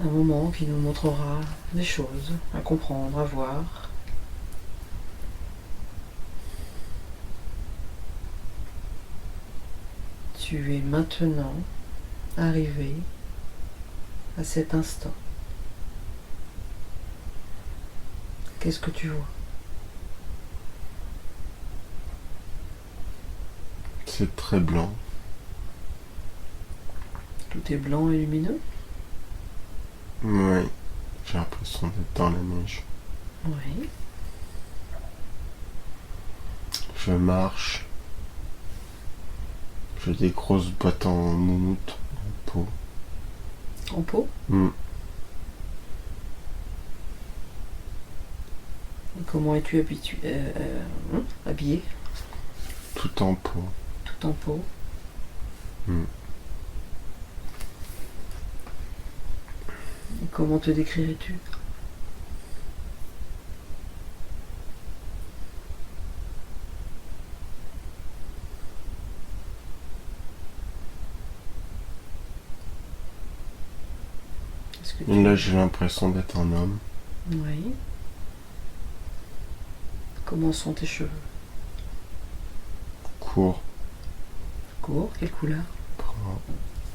Un moment qui nous montrera des choses à comprendre, à voir. Tu es maintenant arrivé à cet instant. Qu'est-ce que tu vois? C'est très blanc. Tout est blanc et lumineux? Oui, j'ai l'impression d'être dans la neige. Oui. Je marche. J'ai des grosses boîtes en moumoute, en peau. En peau? Et comment es-tu habillé? Tout en peau. Tout en peau. Et comment te décrirais-tu? Et là, j'ai l'impression d'être un homme. Oui. Comment sont tes cheveux? Court. Court, quelle couleur? Brun.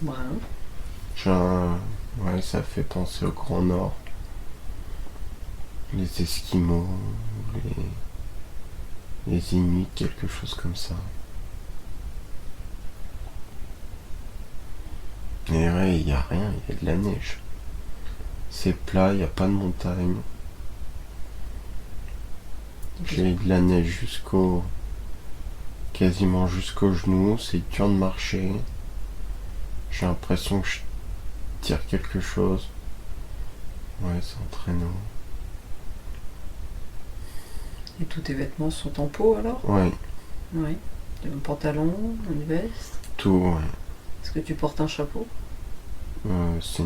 Brun. Ouais, ça fait penser au Grand Nord. Les Esquimaux, les Inuits, quelque chose comme ça. Et ouais, il n'y a rien, il y a de la neige. C'est plat, il n'y a pas de montagne. J'ai de la neige quasiment jusqu'aux genoux, c'est dur de marcher. J'ai l'impression que je tire quelque chose. Ouais, c'est un traîneau. Et tous tes vêtements sont en peau alors? Ouais. Oui. Un pantalon, une veste? Tout, ouais. Est-ce que tu portes un chapeau? C'est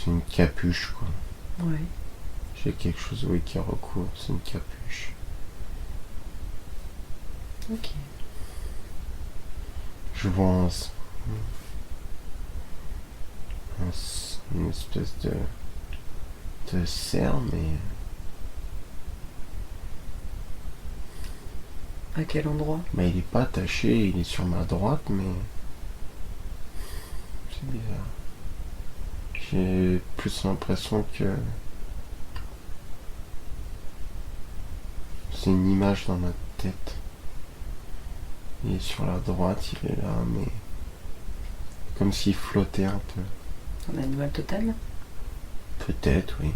une capuche, quoi. Oui. J'ai quelque chose, oui, qui recouvre, c'est une capuche. Ok. Je vois une espèce de cerf, mais À quel endroit? bah, il est pas attaché, il est sur ma droite, mais c'est bizarre. J'ai plus l'impression que c'est une image dans ma tête. Il est sur la droite, il est là, mais comme s'il flottait un peu. Un animal totem? Peut-être, oui.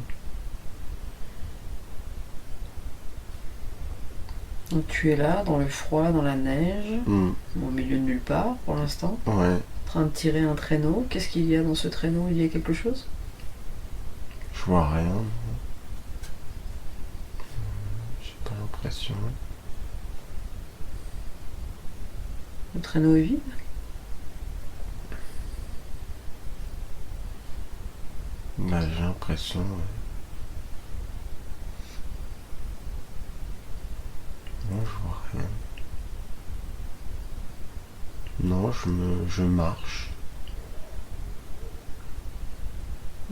Donc tu es là, dans le froid, dans la neige, au milieu de nulle part pour l'instant, Ouais. en train de tirer un traîneau. Qu'est-ce qu'il y a dans ce traîneau? Il y a quelque chose? Je vois rien. J'ai pas l'impression. Le traîneau est vide? Bah, j'ai l'impression, ouais. Non, je vois rien. Non, je marche.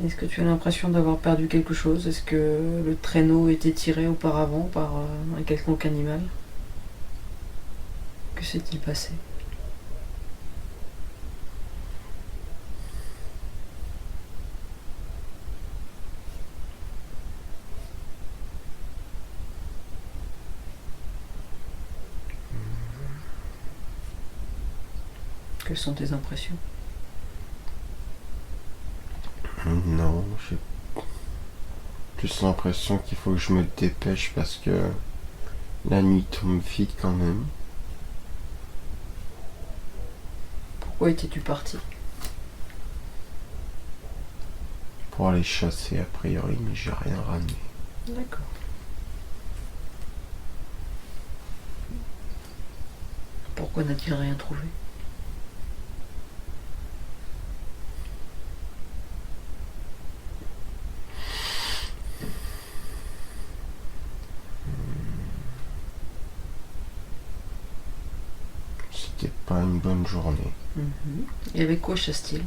Est-ce que tu as l'impression d'avoir perdu quelque chose? Est-ce que le traîneau était tiré auparavant par un quelconque animal? Que s'est-il passé? Quelles sont tes impressions? Non, j'ai plus l'impression qu'il faut que je me dépêche parce que la nuit tombe vite quand même. Pourquoi étais-tu parti? Pour aller chasser a priori, mais j'ai rien ramené. D'accord. Pourquoi n'a-t-il rien trouvé? C'était pas une bonne journée. Et avec quoi chasse-t-il?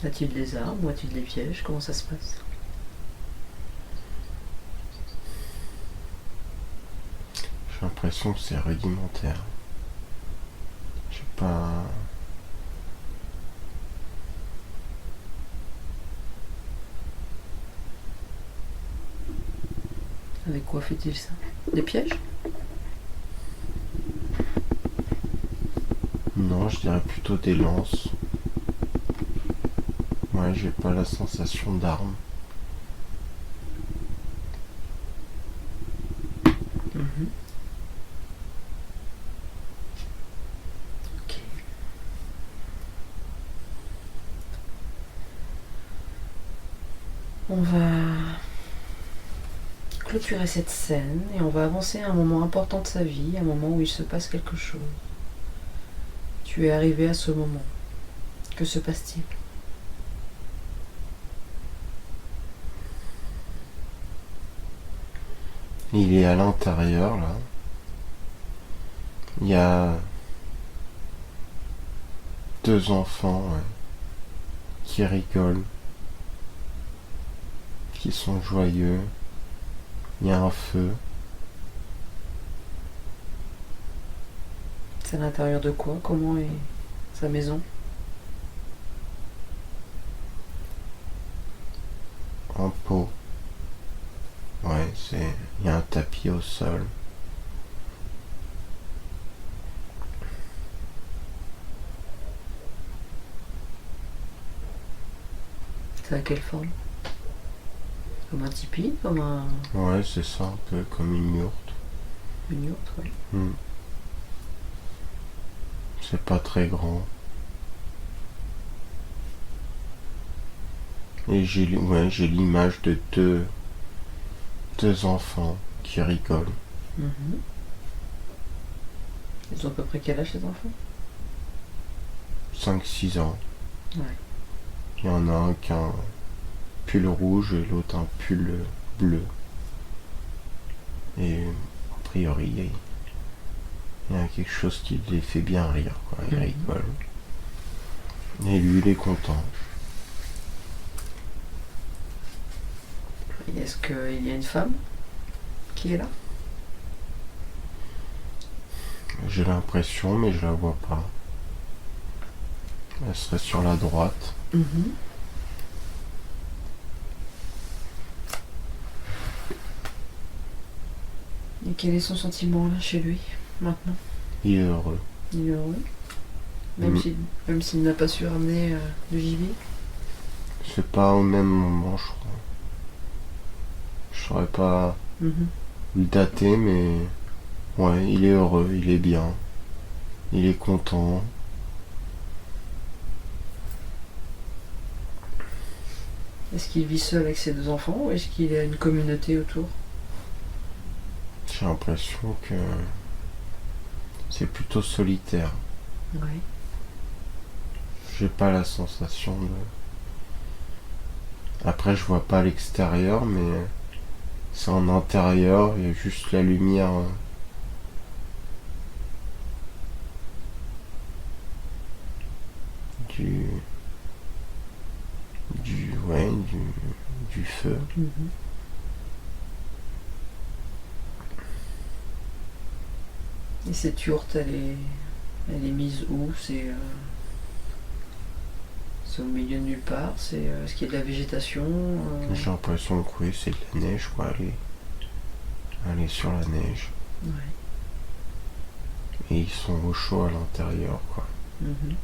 A-t-il des armes ou a-t-il des pièges? Comment ça se passe? J'ai l'impression que c'est rudimentaire. J'ai pas... Avec quoi fait-il ça? Des pièges? Non, je dirais plutôt des lances. Ouais, j'ai pas la sensation d'armes. Mhm. Ok. On va clôturer cette scène et on va avancer à un moment important de sa vie, un moment où il se passe quelque chose. Tu es arrivé à ce moment. Que se passe-t-il? Il est à l'intérieur, là. Il y a 2 enfants, ouais, qui rigolent, qui sont joyeux. Il y a un feu. C'est à l'intérieur de quoi? Comment est sa maison? En pot. Ouais, c'est... Il y a un tapis au sol. C'est à quelle forme? Comme un tipi? Comme Ouais, c'est ça, un peu comme une yourte. une yourte, ouais. C'est pas très grand. Et j'ai l'image de deux enfants qui rigolent. Mhm. Ils ont à peu près quel âge, ces enfants? 5-6 ans. Ouais. Il y en a un qui a un pull rouge et l'autre un pull bleu. Et a priori, il y a quelque chose qui les fait bien rire, quoi. Ils rigolent. Et lui, il est content. Et est-ce qu'il y a une femme qui est là? J'ai l'impression, mais je la vois pas. Elle serait sur la droite. Mhm. Et quel est son sentiment là chez lui maintenant? Il est heureux. Il est heureux, même s'il n'a pas su ramener de gibier. C'est pas au même moment, je crois. Je saurais pas Mhm. le dater, mais ouais, il est heureux, il est bien, il est content. Est-ce qu'il vit seul avec ses 2 enfants ou est-ce qu'il a une communauté autour? J'ai l'impression que c'est plutôt solitaire. Ouais. J'ai pas la sensation de... Après, je vois pas l'extérieur, mais c'est en intérieur, il y a juste la lumière du... du feu. Mhm. Et cette yourte, elle est mise où? C'est au milieu de nulle part? Est-ce qu'il y a de la végétation? J'ai l'impression que oui, c'est de la neige, quoi. Elle est sur la neige. Ouais. Et ils sont au chaud à l'intérieur, quoi. Mhm.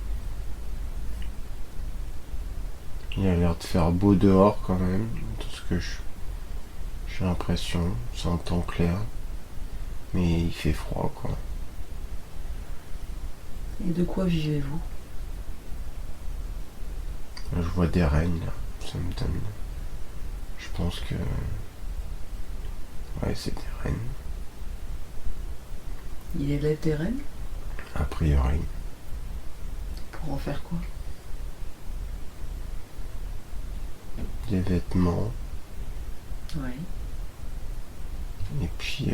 Il a l'air de faire beau dehors quand même, tout ce que j'ai l'impression. C'est un temps clair, mais il fait froid, quoi. Et de quoi vivez-vous? Là, je vois des rennes, là. Ça me donne... Je pense que... Ouais, c'est des rennes, Il élève des rennes? a priori. Pour en faire quoi? Des vêtements, Ouais. et puis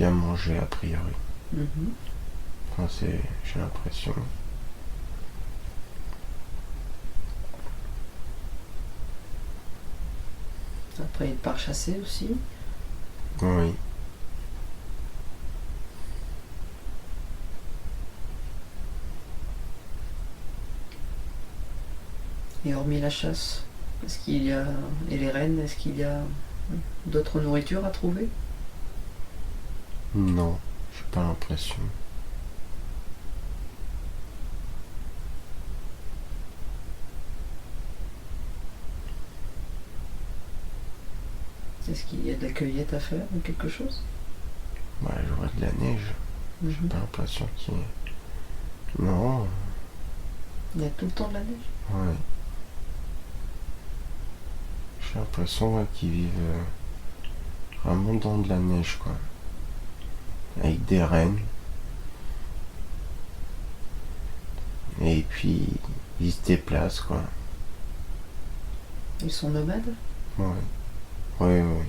à manger, a priori. Mhm. Enfin, j'ai l'impression. Après, il part chasser aussi. Oui. Et hormis la chasse, est-ce qu'il y a... Et les rennes, est-ce qu'il y a d'autres nourritures à trouver? Non, j'ai pas l'impression. Est-ce qu'il y a de la cueillette à faire ou quelque chose? Ouais, j'aurais de la neige. J'ai pas l'impression qu'il y ait... Non, Il y a tout le temps de la neige. ouais. J'ai l'impression qu'ils vivent vraiment dans de la neige, quoi. Avec des rennes. Et puis, ils se déplacent, quoi. Ils sont nomades. Ouais. Ouais, ouais.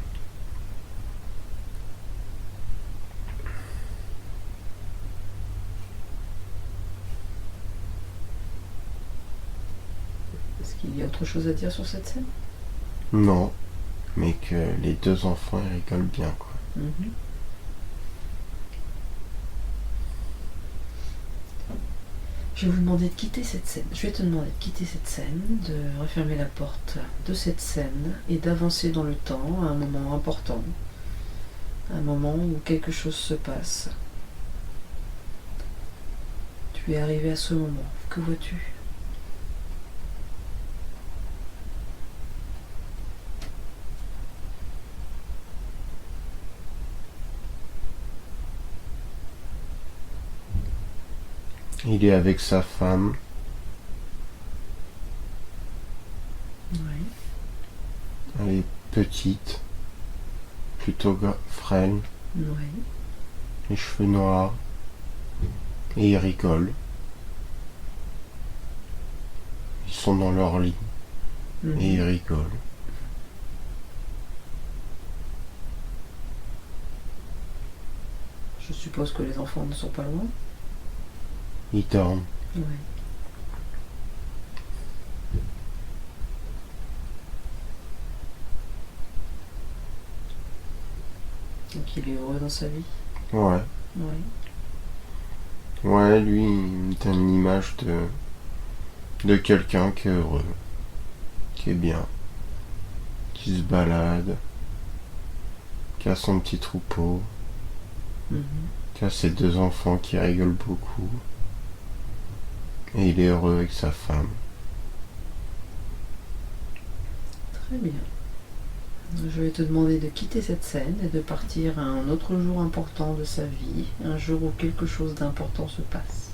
Est-ce qu'il y a autre chose à dire sur cette scène? Non, mais que les deux enfants, ils rigolent bien, quoi. Je vais vous demander de quitter cette scène. Je vais te demander de quitter cette scène, de refermer la porte de cette scène et d'avancer dans le temps à un moment important, un moment où quelque chose se passe. Tu es arrivé à ce moment. Que vois-tu? Il est avec sa femme. Oui. Elle est petite, plutôt frêle, Oui. les cheveux noirs. Et ils rigolent. Ils sont dans leur lit. Et ils rigolent. Je suppose que les enfants ne sont pas loin. Ils dorment. Oui. Donc il est heureux dans sa vie. Ouais. Oui. Ouais, lui, il me donne l'image de quelqu'un qui est heureux, qui est bien, qui se balade, qui a son petit troupeau, qui a ses deux enfants qui rigolent beaucoup. Et il est heureux avec sa femme. Très bien. Je vais te demander de quitter cette scène et de partir à un autre jour important de sa vie, un jour où quelque chose d'important se passe.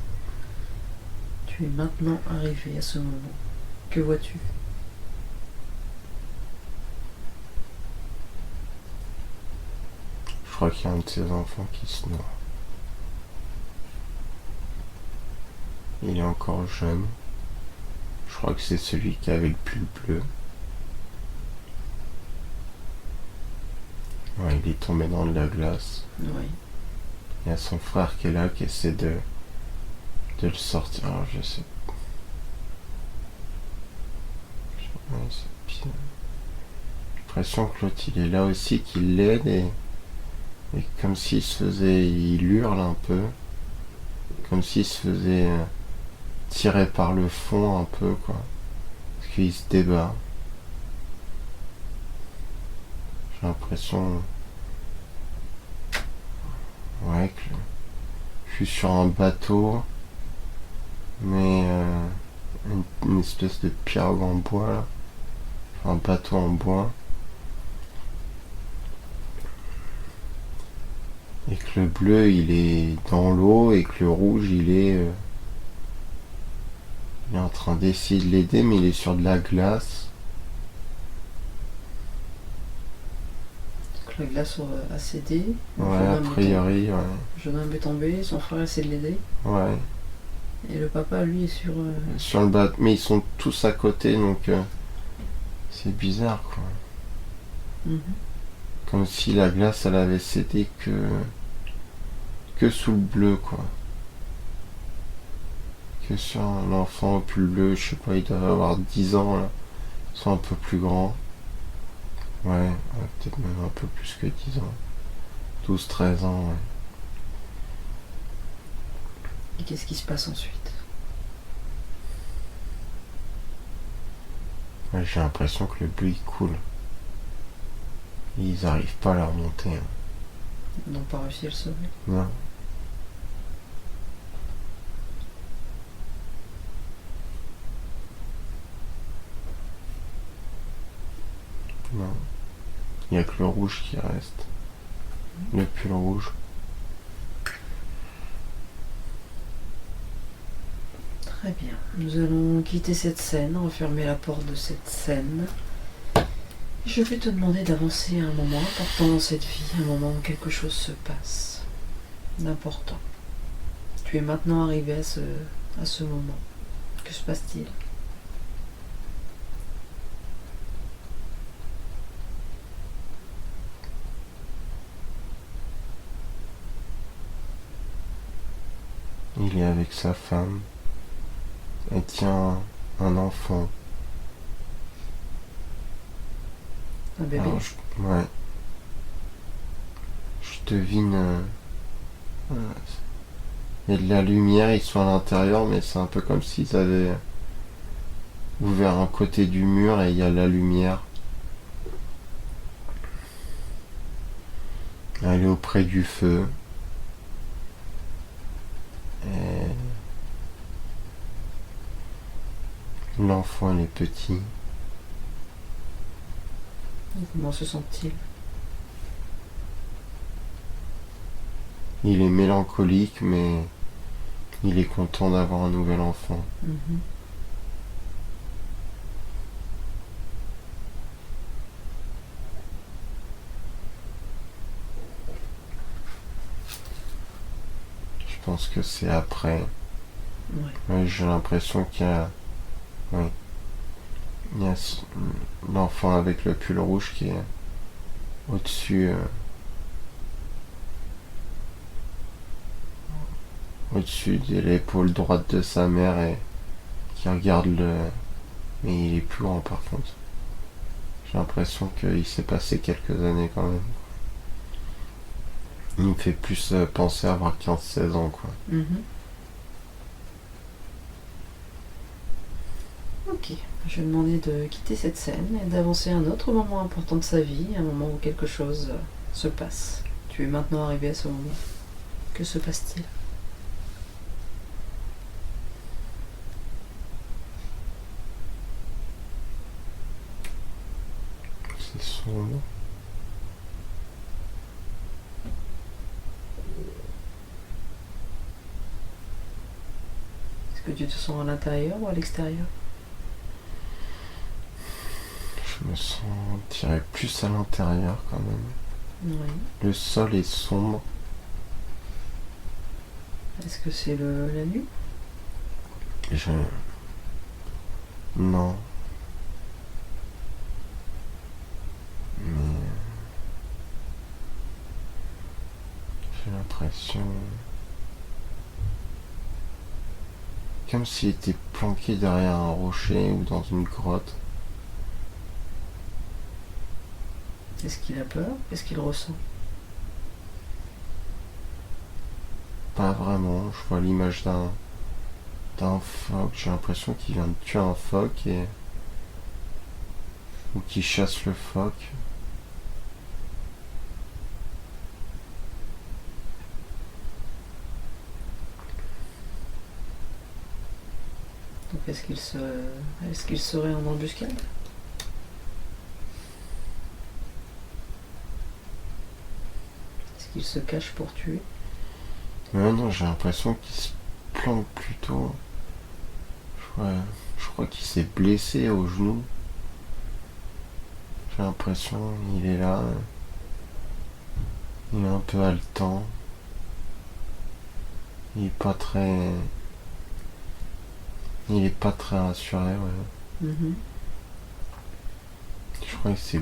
Tu es maintenant arrivé à ce moment. Que vois-tu? Je crois qu'il y a un de ses enfants qui se noie. Il est encore jeune. Je crois que c'est celui qui avait le pull bleu. Ouais, il est tombé dans de la glace. Oui. Il y a son frère qui est là, qui essaie de le sortir. Alors, je sais. Ouais, c'est pire. J'ai l'impression que l'autre il est là aussi, qu'il l'aide et comme s'il se faisait. Il hurle un peu. Comme s'il se faisait tirer par le fond un peu, quoi. Parce qu'il se débat. J'ai l'impression. Ouais, que je suis sur un bateau, mais une espèce de pirogue en bois, là. Un bateau en bois. Et que le bleu, il est dans l'eau, et que le rouge, il est en train d'essayer de l'aider, mais il est sur de la glace. Donc la glace a cédé. Ouais, a priori, ouais. Le jeune homme est tombé, son frère essaie de l'aider. Ouais. Et le papa, lui, est sur... Sur le bateau. Mais ils sont tous à côté, donc c'est bizarre, quoi. Comme si la glace, elle avait cédé que sous le bleu, quoi. Que sur un enfant au pull bleu, je sais pas, ils doivent avoir 10 ans, là. Ils sont un peu plus grands. Ouais, peut-être même un peu plus que 10 ans. 12, 13 ans, ouais. Et qu'est-ce qui se passe ensuite? Ouais, j'ai l'impression que le bleu il coule. Ils arrivent pas à la remonter, hein. Ils n'ont pas réussi à le sauver. Non. Non. Il n'y a que le rouge qui reste. Le pull rouge. Très bien. Nous allons quitter cette scène, refermer la porte de cette scène. Je vais te demander d'avancer à un moment important dans cette vie, un moment où quelque chose se passe d'important. Tu es maintenant arrivé à ce moment. Que se passe-t-il? Il est avec sa femme. Elle tient un enfant. Un bébé? Alors, ouais. Je devine. Il y a de la lumière, ils sont à l'intérieur, mais c'est un peu comme s'ils avaient ouvert un côté du mur et il y a la lumière. Elle est auprès du feu. Et l'enfant, il est petit. Et comment se sent-il? Il est mélancolique, mais il est content d'avoir un nouvel enfant. Mhm. Je pense que c'est après. Ouais. Ouais, j'ai l'impression qu'il y a. Ouais. Il y a l'enfant avec le pull rouge qui est au-dessus. Au-dessus de l'épaule droite de sa mère et qui regarde le. Mais il est plus grand par contre. J'ai l'impression qu'il s'est passé quelques années quand même. Il me fait plus penser à avoir 15, 16 ans, quoi. Mhm. Ok. Je vais demander de quitter cette scène et d'avancer à un autre moment important de sa vie, un moment où quelque chose se passe. Tu es maintenant arrivé à ce moment. Que se passe-t-il? C'est sombre. Est-ce que tu te sens à l'intérieur ou à l'extérieur? Je me sens tiré plus à l'intérieur quand même. Oui. Le sol est sombre. Est-ce que c'est la nuit? Je... Non. Mais j'ai l'impression... Comme s'il était planqué derrière un rocher ou dans une grotte. Est-ce qu'il a peur? Qu'est-ce qu'il ressent? Pas vraiment. Je vois l'image d'un phoque. J'ai l'impression qu'il vient de tuer un phoque et... ou qu'il chasse le phoque. Donc est-ce qu'il serait en embuscade? Est-ce qu'il se cache pour tuer? Mais non, j'ai l'impression qu'il se planque plutôt. Ouais, je crois qu'il s'est blessé au genou. J'ai l'impression il est là. Il est un peu haletant. Il est pas très. Il est pas très rassuré, ouais. Mhm. Je crois qu'il s'est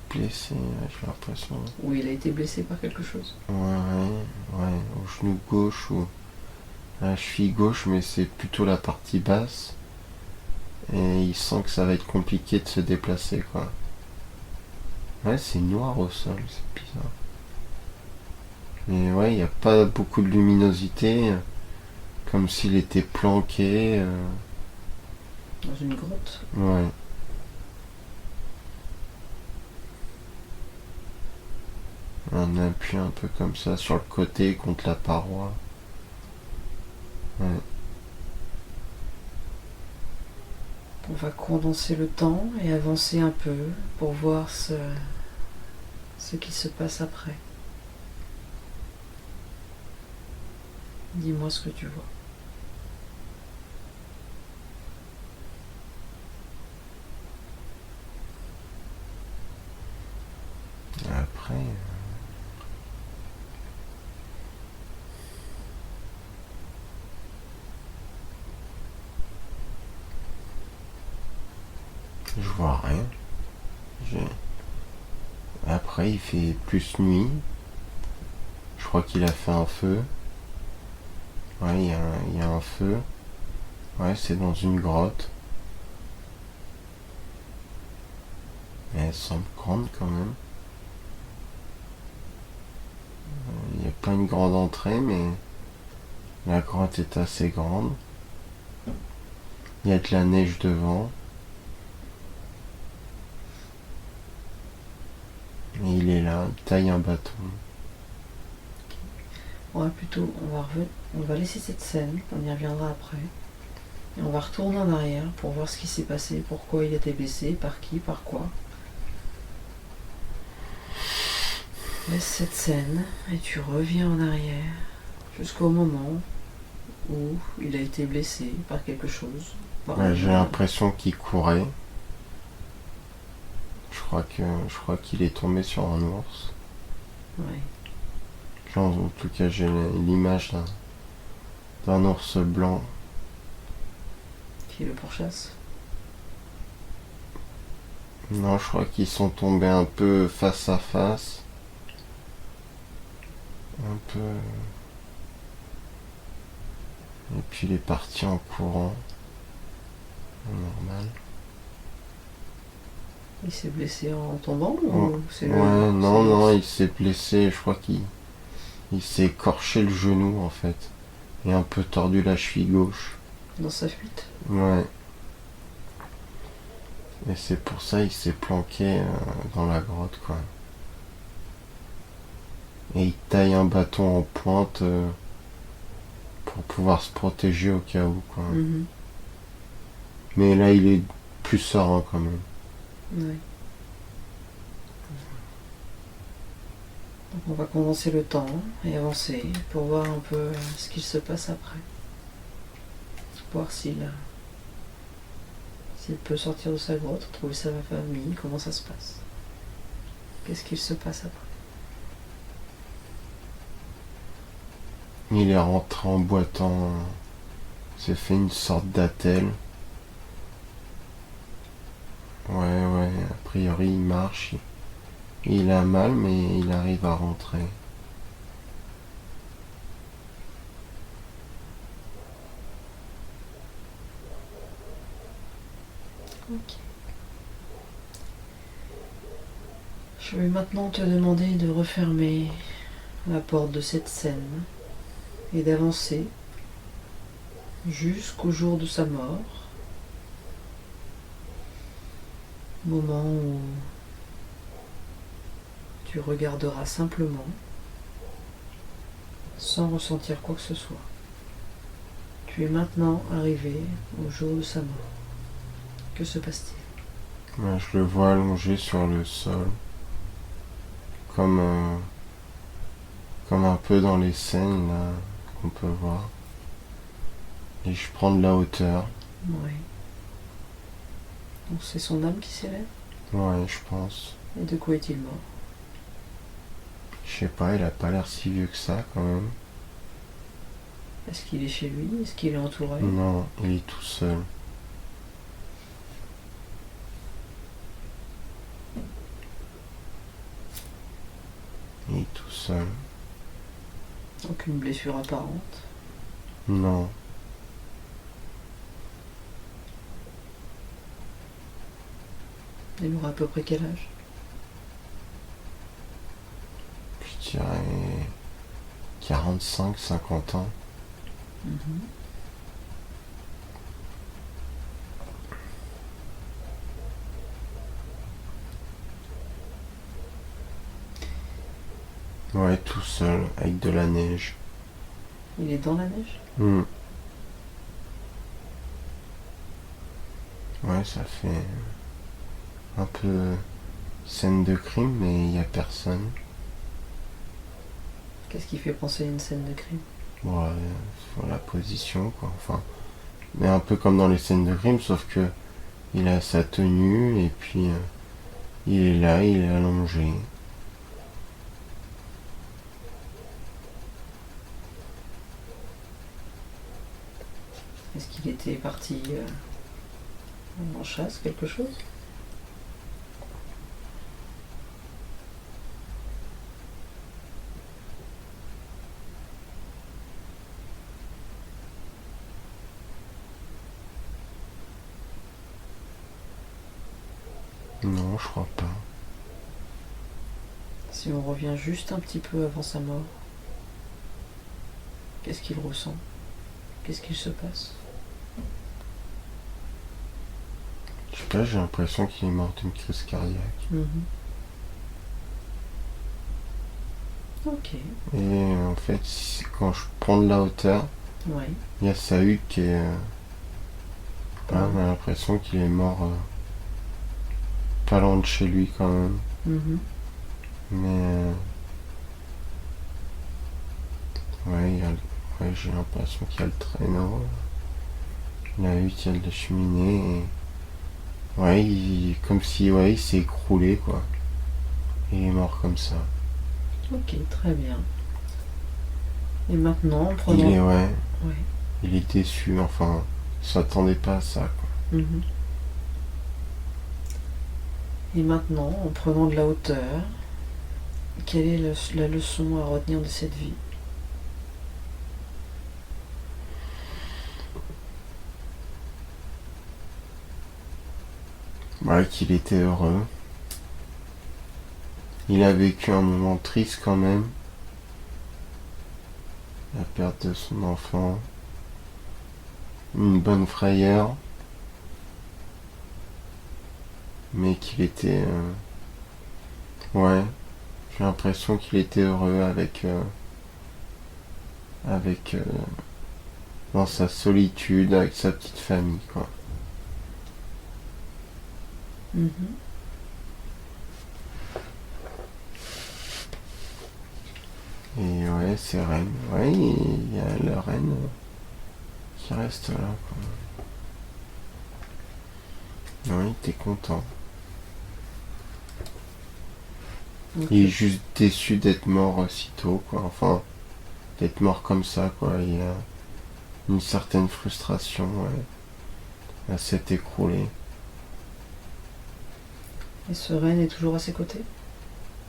blessé, ouais, j'ai l'impression. Ou il a été blessé par quelque chose? Ouais, au genou gauche ou à la cheville gauche, mais c'est plutôt la partie basse. Et il sent que ça va être compliqué de se déplacer, quoi. Ouais, c'est noir au sol, c'est bizarre. Mais ouais, il n'y a pas beaucoup de luminosité, comme s'il était planqué. Dans une grotte. Ouais. Un appui un peu comme ça sur le côté contre la paroi. Ouais. On va condenser le temps et avancer un peu pour voir ce qui se passe après. Dis-moi ce que tu vois. Après, je vois rien. Après, il fait plus nuit. Je crois qu'il a fait un feu. Ouais, il y a un feu. Ouais, c'est dans une grotte. Mais elle semble grande quand même. Il n'y a pas une grande entrée, mais la grotte est assez grande. Il y a de la neige devant. Et il est là, il taille un bâton. On va laisser cette scène, on y reviendra après. Et on va retourner en arrière pour voir ce qui s'est passé, pourquoi il était blessé, par qui, par quoi. Laisse cette scène et tu reviens en arrière jusqu'au moment où il a été blessé par quelque chose. Ouais, j'ai l'impression qu'il courait. Je crois qu'il est tombé sur un ours. Ouais. En tout cas, j'ai l'image d'un ours blanc. Qui le pourchasse. Non, je crois qu'ils sont tombés un peu face à face. Un peu. Et puis il est parti en courant. Normal. Il s'est blessé en tombant Oh, ou c'est ouais, non, il s'est blessé. Je crois qu'il s'est écorché le genou en fait. Et un peu tordu la cheville gauche. Dans sa fuite. Ouais. Et c'est pour ça il s'est planqué dans la grotte quoi. Et il taille un bâton en pointe pour pouvoir se protéger au cas où quoi. Mm-hmm. Mais là il est plus serein quand même. Ouais. Donc on va condenser le temps et avancer pour voir un peu ce qu'il se passe après. Voir s'il peut sortir de sa grotte, trouver sa famille, comment ça se passe. Qu'est-ce qu'il se passe après? Il est rentré en boitant, s'est fait une sorte d'attelle. Ouais, a priori il marche. Il a mal mais il arrive à rentrer. Ok. Je vais maintenant te demander de refermer la porte de cette scène et d'avancer jusqu'au jour de sa mort, moment où tu regarderas simplement sans ressentir quoi que ce soit. Tu es maintenant arrivé au jour de sa mort. Que se passe-t-il? Ouais, je le vois allongé sur le sol, comme, comme un peu dans les scènes là qu'on peut voir. Et je prends de la hauteur. Oui. Donc c'est son âme qui s'élève? Ouais, je pense. Et de quoi est-il mort? Je sais pas, il a pas l'air si vieux que ça quand même. Est-ce qu'il est chez lui? Est-ce qu'il est entouré? Non, il est tout seul. Il est tout seul. Aucune blessure apparente? Non. Il aura à peu près quel âge? 45, 50 ans. Mhm. Ouais, tout seul, avec de la neige. Il est dans la neige? Hmm. Ouais, ça fait un peu scène de crime, mais il n'y a personne. Qu'est-ce qui fait penser à une scène de crime? Ouais, sur la position, quoi. Enfin, mais un peu comme dans les scènes de crime, sauf que il a sa tenue et puis il est là, il est allongé. Est-ce qu'il était parti en chasse, quelque chose? Non, je crois pas. Si on revient juste un petit peu avant sa mort, qu'est-ce qu'il ressent? Qu'est-ce qu'il se passe? Je sais pas, j'ai l'impression qu'il est mort d'une crise cardiaque. Mhm. Ok, Et en fait, quand je prends de la hauteur, ouais. il y a sa hutte qui est. Pas On a l'impression qu'il est mort pas loin de chez lui quand même. Mhm. Mais ouais, ouais, j'ai l'impression qu'il y a le traîneau, la hutte, il y a de la cheminée. Et ouais, comme si ouais, il s'est écroulé quoi. Il est mort comme ça. Ok, très bien. Et maintenant, en Il prenant... est ouais, Ouais. il est déçu. Enfin, il s'attendait pas à ça quoi. Mhm. Et maintenant, en prenant de la hauteur, quelle est la leçon à retenir de cette vie? Ouais, qu'il était heureux. Il a vécu un moment triste quand même. La perte de son enfant. Une bonne frayeur. Mais qu'il était... ouais, j'ai l'impression qu'il était heureux avec dans sa solitude, avec sa petite famille, quoi. Mhm. Et ouais, c'est reine. Ouais, il y a la reine qui reste là, quoi. Ouais, il était content. Ok. Il est juste déçu d'être mort aussitôt, quoi. Enfin, d'être mort comme ça, quoi. Il y a une certaine frustration, ouais. Elle s'est écroulée. Et Sereine est toujours à ses côtés?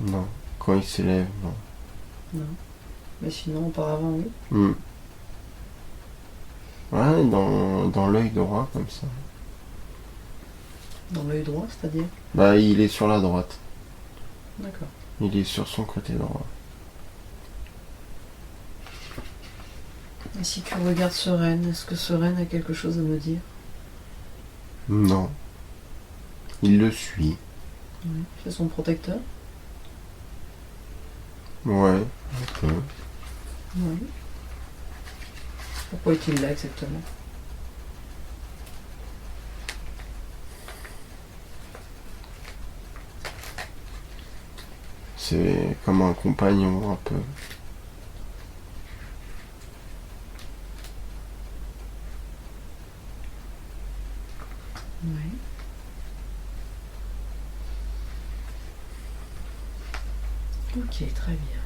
Non. Quand il s'élève, non. Non. Mais sinon, auparavant, oui. Hmm. Ouais, dans l'œil droit, comme ça. Dans l'œil droit, c'est-à-dire? Bah, il est sur la droite. D'accord. Il est sur son côté droit. Et si tu regardes Sereine, est-ce que Sereine a quelque chose à me dire? Non. Il le suit. Oui. C'est son protecteur? Ouais, un peu. Oui. Pourquoi est-il là exactement? C'est comme un compagnon, un peu. Oui. Ok, très bien.